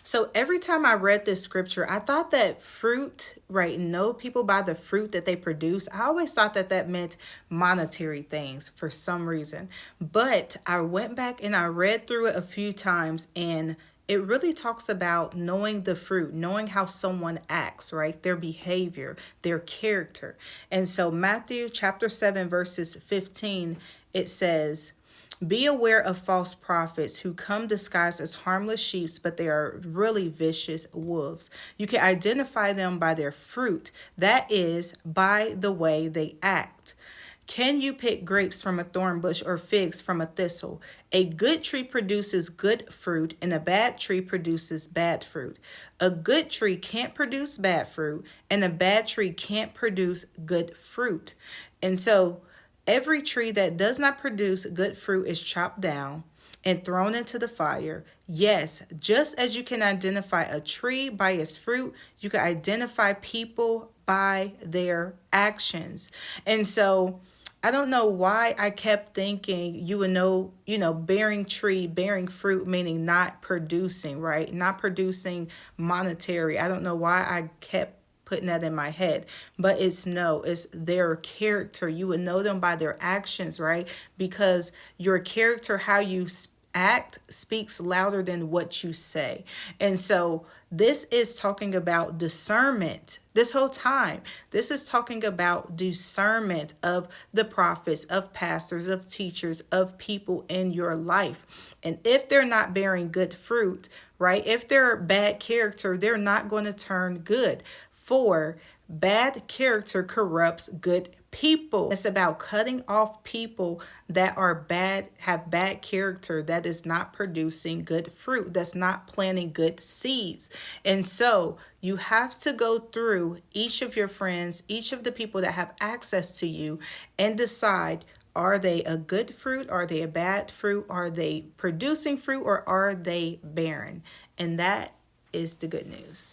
So every time I read this scripture, I thought that fruit, right? Know people by the fruit that they produce. I always thought that that meant monetary things for some reason. But I went back and I read through it a few times, and it really talks about knowing the fruit, knowing how someone acts, right? Their behavior, their character. And so Matthew chapter 7, verses 15, it says, be aware of false prophets who come disguised as harmless sheep, but they are really vicious wolves. You can identify them by their fruit, that is, by the way they act. Can you pick grapes from a thorn bush or figs from a thistle? A good tree produces good fruit, and a bad tree produces bad fruit. A good tree can't produce bad fruit, and a bad tree can't produce good fruit. And so, every tree that does not produce good fruit is chopped down and thrown into the fire. Yes, just as you can identify a tree by its fruit, you can identify people by their actions. And so I don't know why I kept thinking you would know, bearing tree, bearing fruit, meaning not producing, right? Not producing monetary. I don't know why I kept putting that in my head, but it's their character. You would know them by their actions, right? Because your character, how you act, speaks louder than what you say. And so this is talking about discernment. This whole time, this is talking about discernment of the prophets, of pastors, of teachers, of people in your life. And if they're not bearing good fruit, right? If they're bad character, they're not going to turn good. For bad character corrupts good people. It's about cutting off people that are bad, have bad character, that is not producing good fruit, that's not planting good seeds. And so you have to go through each of your friends, each of the people that have access to you, and decide, are they a good fruit? Are they a bad fruit? Are they producing fruit, or are they barren? And that is the good news.